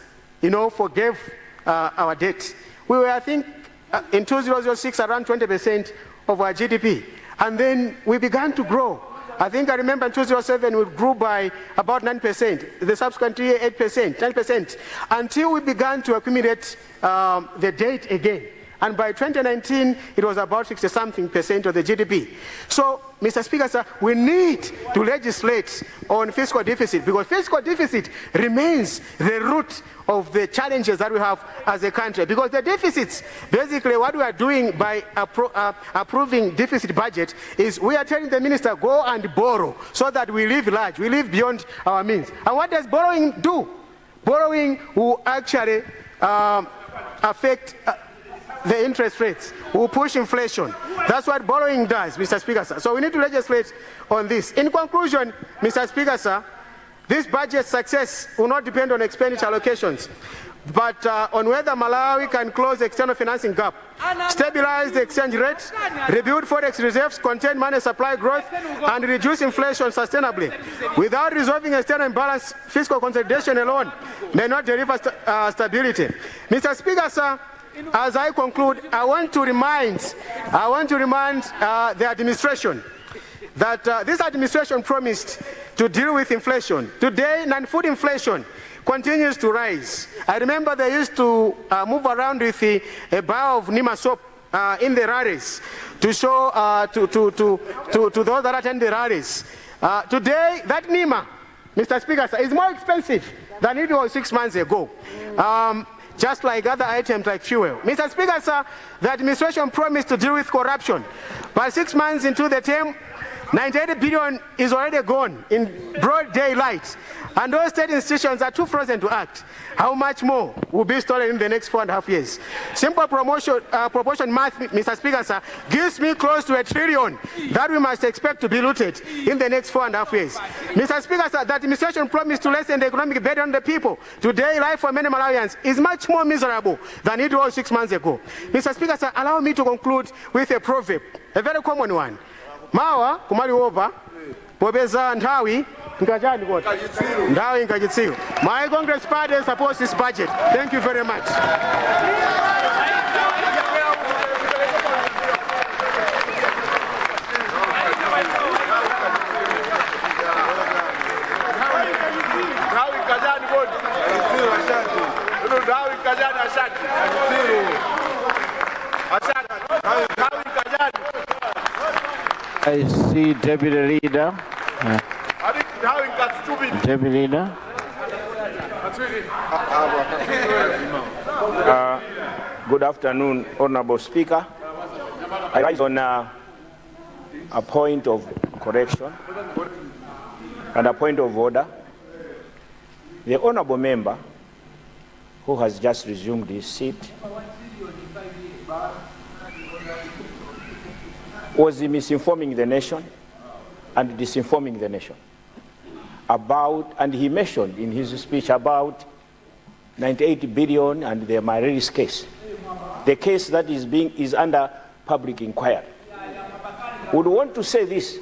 forgave our debt, we were, I think, in 2006 around 20% of our GDP, and then we began to grow. I think I remember in 2007 we grew by about 9%, the subsequent year 8%, 10%, until we began to accumulate the debt again. And by 2019, it was about 60-something% of the GDP. So, Mr. Speaker, sir, we need to legislate on fiscal deficit, because fiscal deficit remains the root of the challenges that we have as a country. Because the deficits, basically what we are doing by approving deficit budget is we are telling the minister, go and borrow so that we live large, we live beyond our means. And what does borrowing do? Borrowing will actually affect the interest rates, will push inflation. That's what borrowing does, Mr. Speaker, sir. So we need to legislate on this. In conclusion, Mr. Speaker, sir, this budget success will not depend on expenditure allocations, but on whether Malawi can close the external financing gap, stabilize the exchange rate, rebuild forex reserves, contain money supply growth, and reduce inflation sustainably. Without resolving external imbalance, fiscal consolidation alone may not deliver stability. Mr. Speaker, sir, as I conclude, I want to remind the administration that this administration promised to deal with inflation. Today, non-food inflation continues to rise. I remember they used to move around with a bar of Nima soap in the rallies to show to those that attend the rallies. Today, that Nima, Mr. Speaker, is more expensive than it was 6 months ago. Just like other items like fuel. Mr. Speaker, sir, the administration promised to deal with corruption. But 6 months into the term, 98 billion is already gone in broad daylight. And those state institutions are too frozen to act. How much more will be stolen in the next 4.5 years? Simple proportion math, Mr. Speaker, sir, gives me close to $1 trillion that we must expect to be looted in the next 4.5 years. Mr. Speaker, sir, the administration promised to lessen the economic burden on the people. Today, life for many Malawians is much more miserable than it was 6 months ago. Mr. Speaker, sir, allow me to conclude with a proverb, a very common one. Mawa kumaliwopa popeza nthawi nkachani koti nthawi nkachitsiru. My Congress party supports this budget. Thank you very much. I see Deputy Leader. Deputy Leader. Good afternoon, Honorable Speaker. I rise on a point of correction and a point of order. The Honorable Member who has just resumed his seat was misinforming the nation and disinforming the nation about, and he mentioned in his speech about 98 billion and the Marie's case. The case that is under public inquiry. Would want to say this.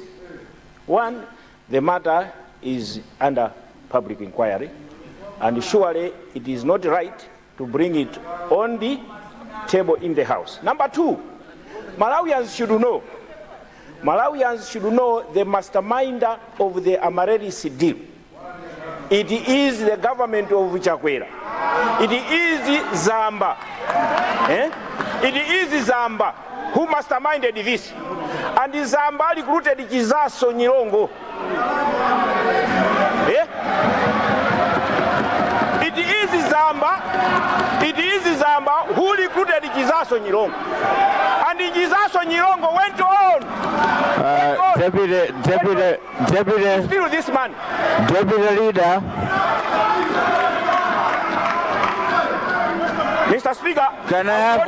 One, the matter is under public inquiry, and surely it is not right to bring it on the table in the House. Number two, Malawians should know the masterminder of the Amarellis deal. It is the government of Chakwera. It is Zamba. It is Zamba who masterminded this. And Zamba recruited Kizaso Nyilongo. It is Zamba who recruited Kizaso Nyilongo. And Gizaso Nyilongo went on. Deputy, Still this man. Deputy Leader. Mr. Speaker. Can I have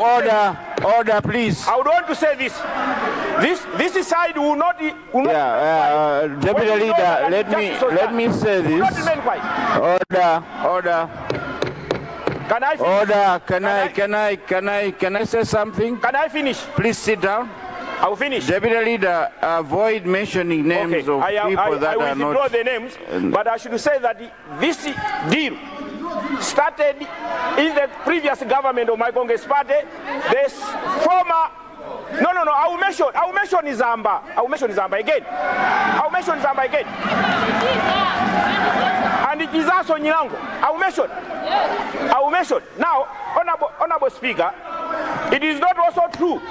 order, please? I would want to say this. This side will not. Deputy Leader, let me say this. Order. Can I finish? Order. Can I say something? Can I finish? Please sit down. I will finish. Deputy Leader, avoid mentioning names of people that are not. I will withdraw the names, but I should say that this deal started in the previous government of my Congress party. This former. No. I will mention Zamba. I will mention Zamba again. And it is also Nyilango. I will mention. Now, Honorable Speaker, it is not also true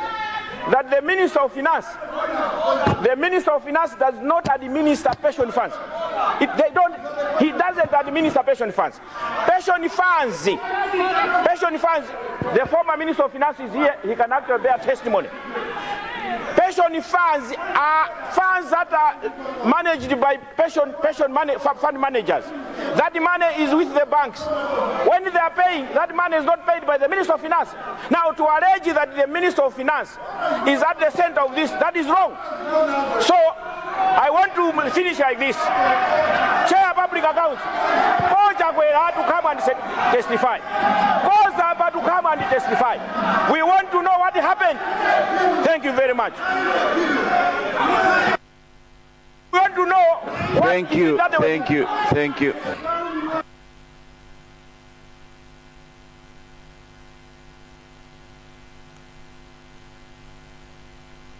that the Minister of Finance does not administer pension funds. He doesn't administer pension funds. Pension funds, the former Minister of Finance is here, he can actually bear testimony. Pension funds are funds that are managed by fund managers. That money is with the banks. When they are paying, that money is not paid by the Minister of Finance. Now, to allege that the Minister of Finance is at the center of this, that is wrong. So, I want to finish like this. Chair Public Accounts, Kojakwera to come and testify. Kozaba to come and testify. We want to know what happened. Thank you very much. We want to know what Thank you.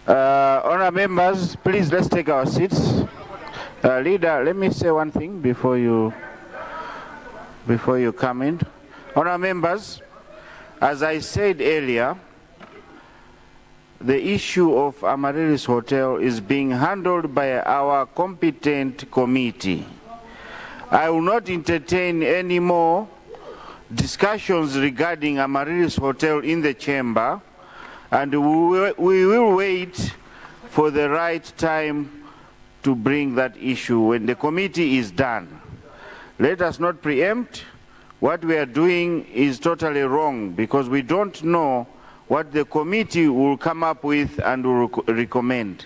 Honourable members, please let's take our seats. Leader, let me say one thing before you come in. Honourable members, as I said earlier, the issue of Amaryllis Hotel is being handled by our competent committee. I will not entertain any more discussions regarding Amaryllis Hotel in the chamber, and we will wait for the right time to bring that issue when the committee is done. Let us not preempt. What we are doing is totally wrong because we don't know what the committee will come up with and will recommend.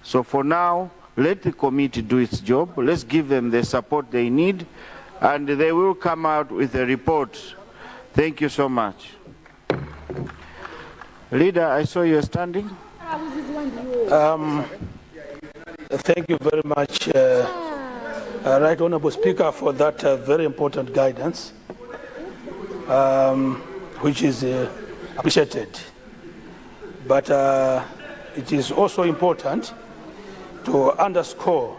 So for now, let the committee do its job. Let's give them the support they need, and they will come out with a report. Thank you so much. Leader, I saw you standing. Thank you very much, Right Honourable Speaker, for that very important guidance, which is appreciated. But it is also important to underscore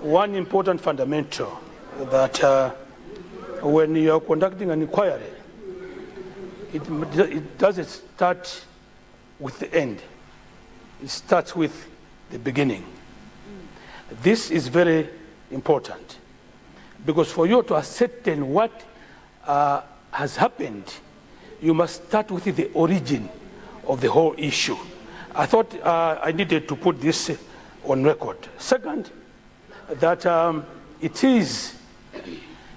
one important fundamental, that when you are conducting an inquiry, it doesn't start with the end. It starts with the beginning. This is very important because for you to ascertain what has happened, you must start with the origin of the whole issue. I thought I needed to put this on record. Second, that it is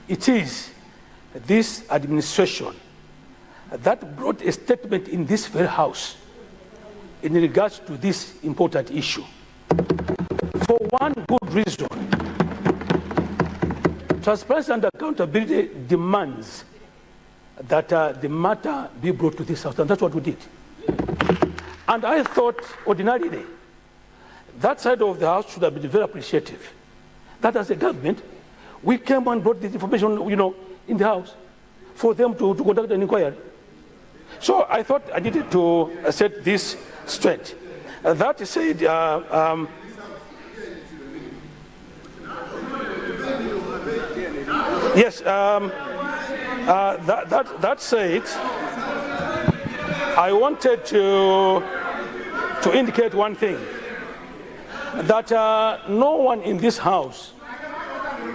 this administration that brought a statement in this very house in regards to this important issue. For one good reason, transparency and accountability demands that the matter be brought to this house, and that's what we did. And I thought, ordinarily, that side of the house should have been very appreciative. That as a government, we came and brought this information, in the house for them to conduct an inquiry. So I thought I needed to set this straight. That said, yes, that said, I wanted to indicate one thing, that no one in this house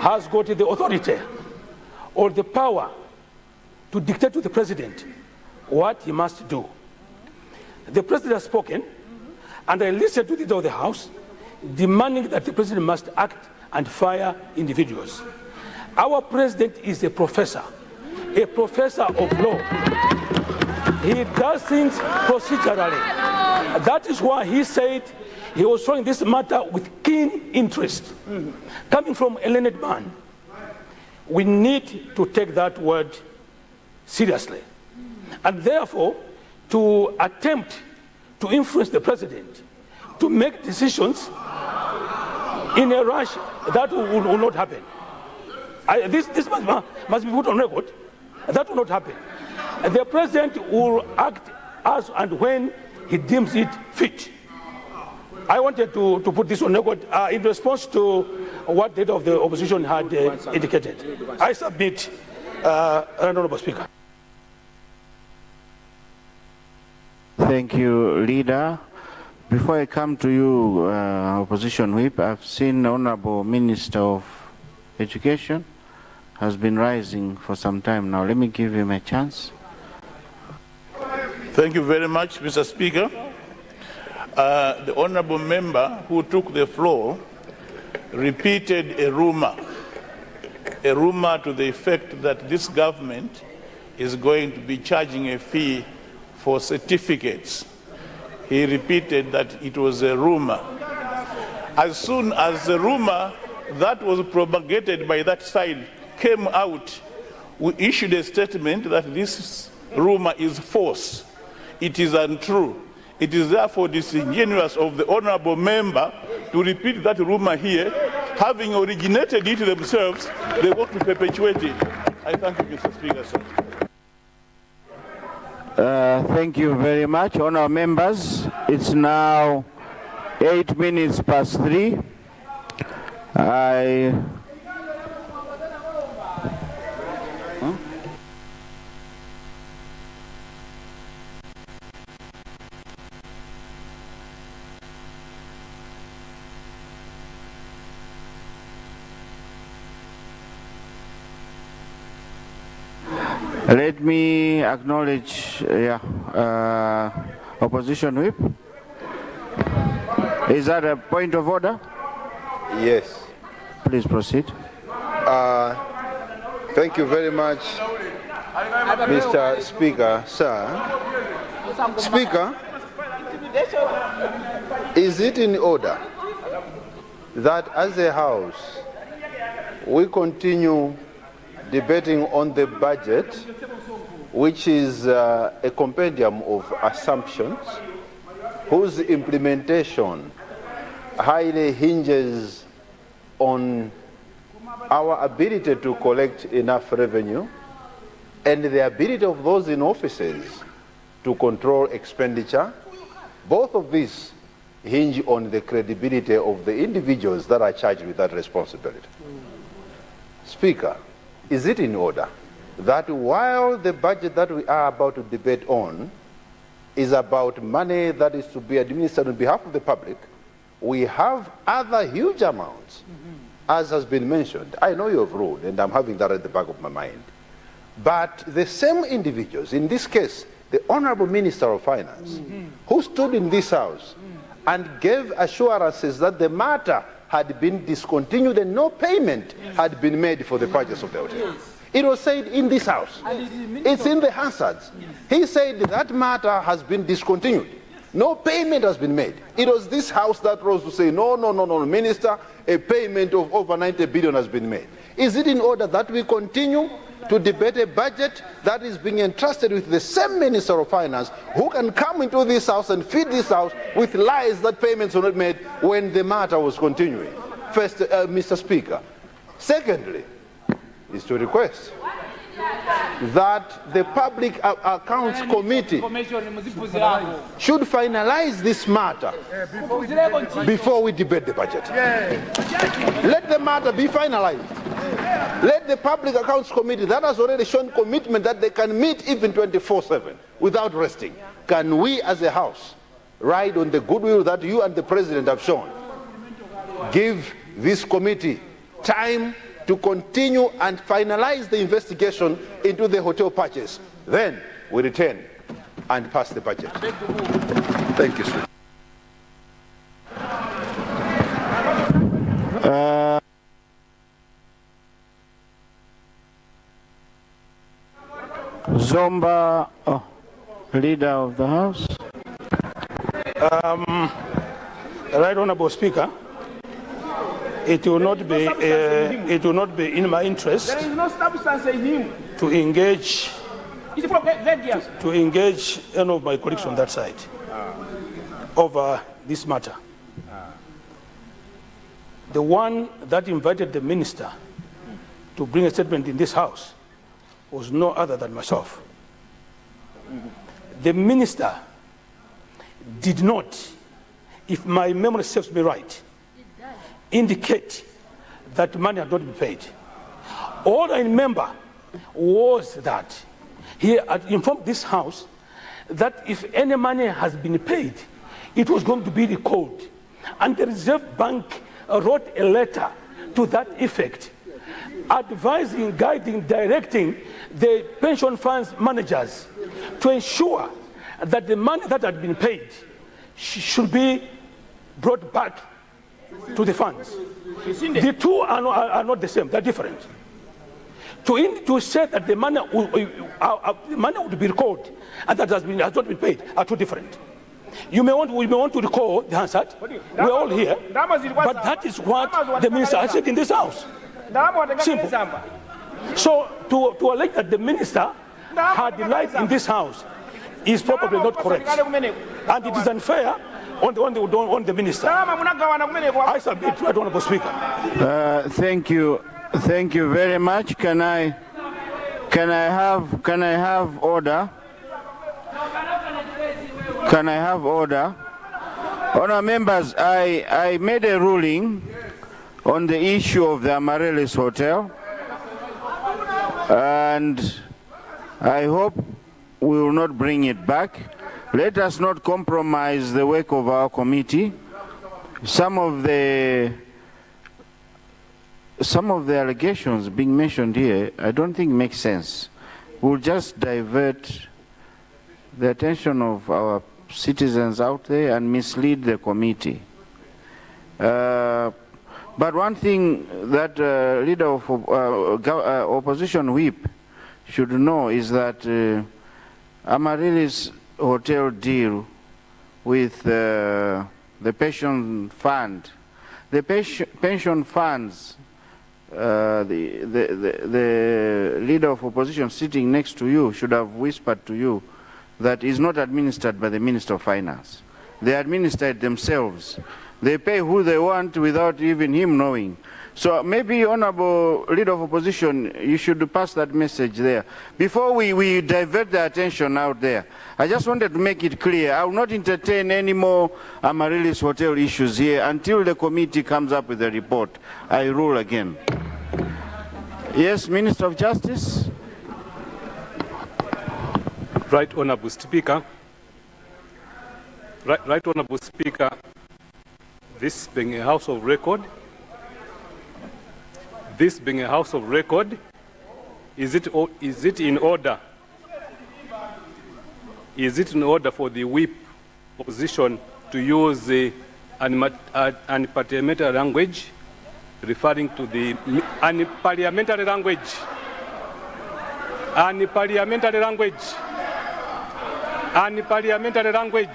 has got the authority or the power to dictate to the president what he must do. the president has spoken, and I listened to the leader of the House, demanding that the president must act and fire individuals. Our president is a professor of law. He does things procedurally. That is why he said he was following this matter with keen interest. Coming from a learned man, we need to take that word seriously. And therefore, to attempt to influence the president to make decisions in a rush, that will not happen. This must be put on record. That will not happen. The president will act as and when he deems it fit. I wanted to put this on record in response to what the leader of the opposition had indicated. I submit, Honorable Speaker. Thank you, Leader. Before I come to you, Opposition Whip, I've seen the Honorable Minister of Education has been rising for some time now. Let me give him a chance. Thank you very much, Mr. Speaker. The honorable member who took the floor repeated a rumor to the effect that this government is going to be charging a fee for certificates. He repeated that it was a rumor. As soon as the rumor that was propagated by that side came out, we issued a statement that this rumor is false. It is untrue. It is therefore disingenuous of the honorable member to repeat that rumor here. Having originated it themselves, they want to perpetuate it. I thank you, Mr. Speaker, sir. Thank you very much. Honourable members, it's now 8 minutes past 3. Let me acknowledge, Opposition Whip. Is that a point of order? Yes. Please proceed. Thank you very much, Mr. Speaker, sir. Speaker, is it in order that as a House we continue debating on the budget, which is a compendium of assumptions whose implementation highly hinges on our ability to collect enough revenue and the ability of those in offices to control expenditure? Both of these hinge on the credibility of the individuals that are charged with that responsibility. Speaker, is it in order that while the budget that we are about to debate on is about money that is to be administered on behalf of the public, we have other huge amounts, as has been mentioned. I know you have ruled, and I'm having that at the back of my mind. But the same individuals, in this case, the Honorable Minister of Finance, who stood in this House and gave assurances that the matter had been discontinued and no payment had been made for the purchase of the hotel. It was said in this House. It's in the Hansards. He said that matter has been discontinued. No payment has been made. It was this House that rose to say, no, Minister, a payment of over 90 billion has been made. Is it in order that we continue to debate a budget that is being entrusted with the same Minister of Finance who can come into this House and feed this House with lies that payments were not made when the matter was continuing? First, Mr. Speaker. Secondly, is to request that the Public Accounts Committee should finalize this matter before we debate the budget. Let the matter be finalized. Let the Public Accounts Committee, that has already shown commitment that they can meet even 24/7 without resting. Can we as a House ride on the goodwill that you and the President have shown? Give this committee time to continue and finalize the investigation into the hotel purchase. Then we return and pass the budget. Thank you, Speaker. Zomba, Leader of the House. Right Honorable Speaker, it will not be in my interest There is no substance in him. to engage It's from Vegas. to engage any of my colleagues on that side over this matter. The one that invited the minister to bring a statement in this house was no other than myself. The minister did not, if my memory serves me right, indicate that money had not been paid. All I remember was that he had informed this house that if any money has been paid, it was going to be recalled. And the Reserve Bank wrote a letter to that effect, advising, guiding, directing the pension funds managers to ensure that the money that had been paid should be brought back to the funds. The two are not the same, they're different. To say that the money would be recalled and that has not been paid are two different. We may want to recall the Hansard. We're all here. But that is what the minister has said in this house. Simple. So to allege that the minister had lied in this house is probably not correct. And it is unfair on the minister. I submit to Honorable Speaker. Thank you. Thank you very much. Can I have order? Can I have order? Honourable members, I made a ruling on the issue of the Amaryllis Hotel, and I hope we will not bring it back. Let us not compromise the work of our committee. Some of the allegations being mentioned here, I don't think make sense. We'll just divert the attention of our citizens out there and mislead the committee. But one thing that leader of opposition whip should know is that Amaryllis Hotel deal with the pension fund. The pension funds, the leader of opposition sitting next to you should have whispered to you that is not administered by the Minister of Finance. They administer it themselves. They pay who they want without even him knowing. So maybe, Honorable Leader of Opposition, you should pass that message there. Before we divert the attention out there, I just wanted to make it clear, I will not entertain any more Amaryllis Hotel issues here until the committee comes up with a report. I rule again. Yes, Minister of Justice. Right Honourable Speaker. Right Honourable Speaker, this being a House of Record, is it in order? Is it in order for the whip opposition to use the unparliamentary language, referring to the unparliamentary language? Unparliamentary language.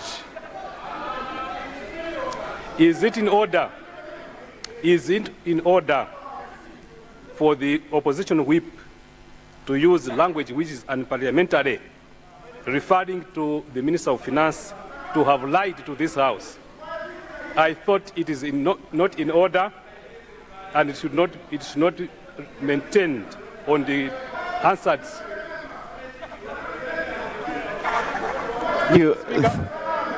Is it in order? Is it in order for the opposition whip to use language which is unparliamentary, referring to the Minister of Finance to have lied to this House? I thought it is not in order, and it should not be maintained on the Hansards.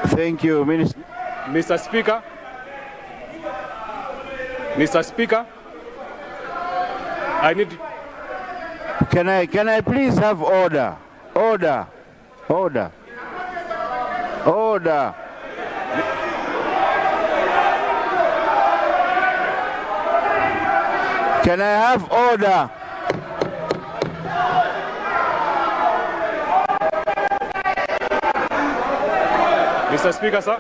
Thank you, Minister. Mr. Speaker, I need. Can I please have order? Order. Can I have order? Mr. Speaker, sir.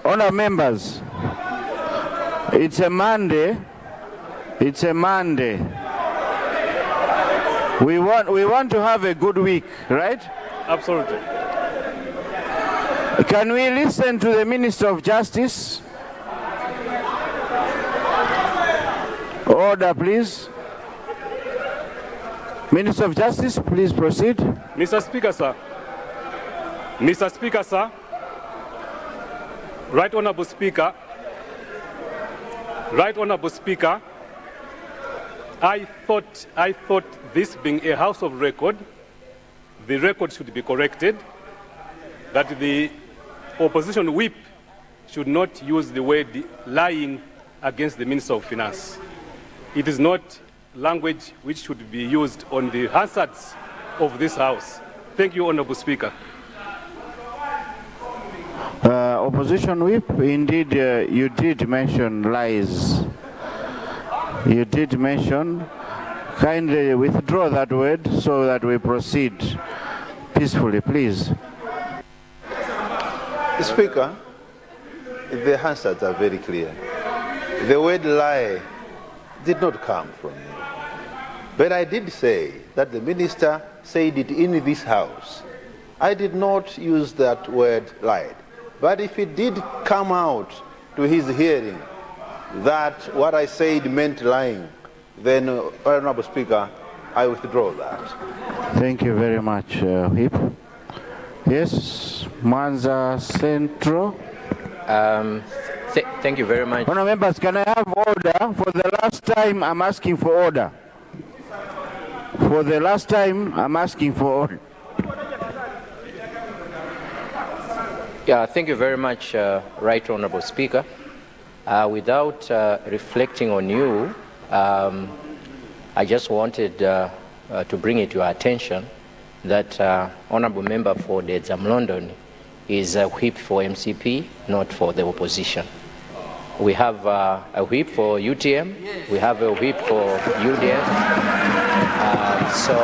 Honourable members, it's a Monday. It's a Monday. We want to have a good week, right? Absolutely. Can we listen to the Minister of Justice? Order, please. Minister of Justice, please proceed. Mr. Speaker, sir. Mr. Speaker, sir. Right Honourable Speaker. Right Honourable Speaker. I thought this being a House of Record, the record should be corrected, that the opposition whip should not use the word lying against the Minister of Finance. It is not language which should be used on the Hansards of this House. Thank you, Honourable Speaker. Opposition whip, indeed, you did mention lies. You did mention. Kindly withdraw that word so that we proceed peacefully, please. Speaker, the answers are very clear. The word lie did not come from me. But I did say that the minister said it in this house. I did not use that word lied. But if it did come out to his hearing that what I said meant lying, then, Honourable Speaker, I withdraw that. Thank you very much, Whip. Yes, Mwanza Central. Thank you very much. Honourable members, can I have order? For the last time, I'm asking for order. For the last time, I'm asking for order. Yeah, thank you very much, Right Honourable Speaker. Without reflecting on you, I just wanted to bring it to your attention that Honourable Member for Dedzam London is a whip for MCP, not for the opposition. We have a whip for UTM, we have a whip for UDF. So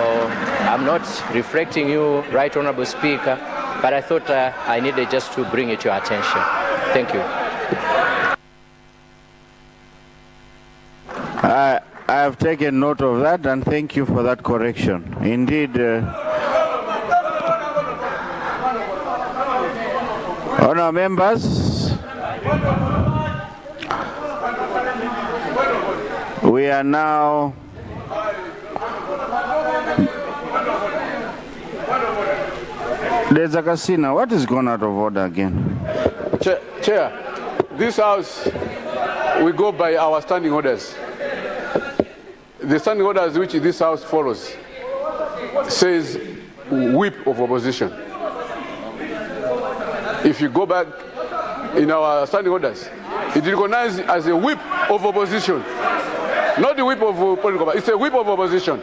I'm not reflecting you, Right Honourable Speaker, but I thought I needed just to bring it to your attention. Thank you. I have taken note of that, and thank you for that correction. Indeed, honourable members, we are now there's a casino. What is gone out of order again? Chair, this house, we go by our standing orders. The standing orders which this house follows says whip of opposition. If you go back in our standing orders, it is recognized as a whip of opposition, not the whip of political party. It's a whip of opposition.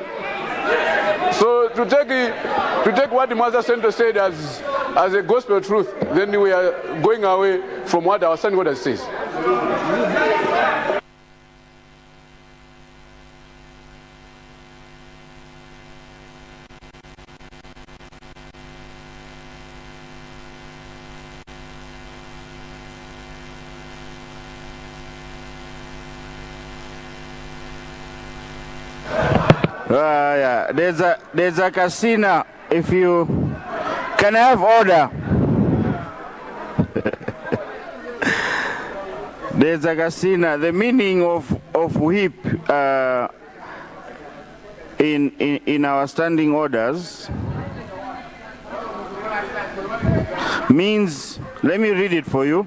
So to take what the Master Center said as a gospel truth, then we are going away from what our standing order says. Yeah, there's a casino. If you can I have order. There's a casino. The meaning of whip in our standing orders means, let me read it for you.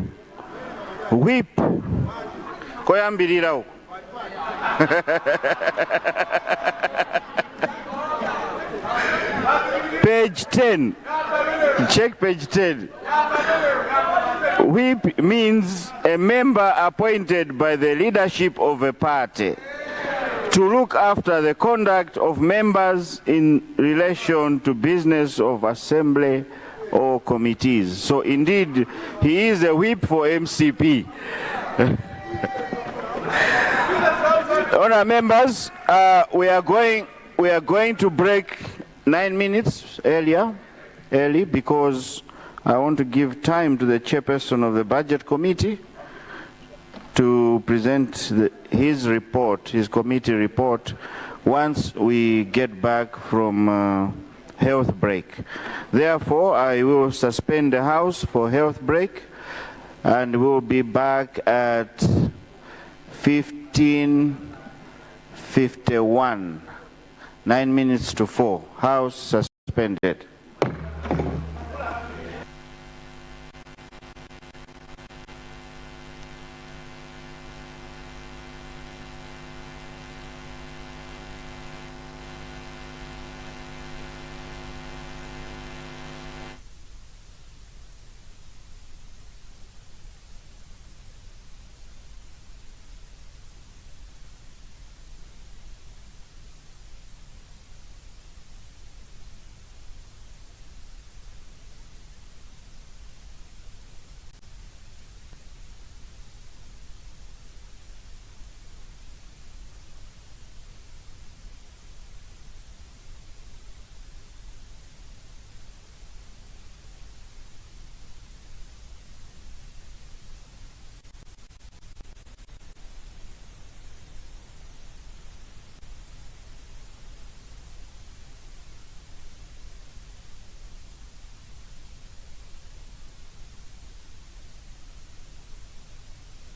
Whip. Koyambirira. Page 10. Check page 10. Whip means a member appointed by the leadership of a party to look after the conduct of members in relation to business of assembly or committees. So indeed, he is a whip for MCP. Honourable members, we are going to break 9 minutes early because I want to give time to the chairperson of the Budget Committee to present his report, his committee report, once we get back from health break. Therefore, I will suspend the House for health break, and we'll be back at 15:51, 9 minutes to 4. House suspended.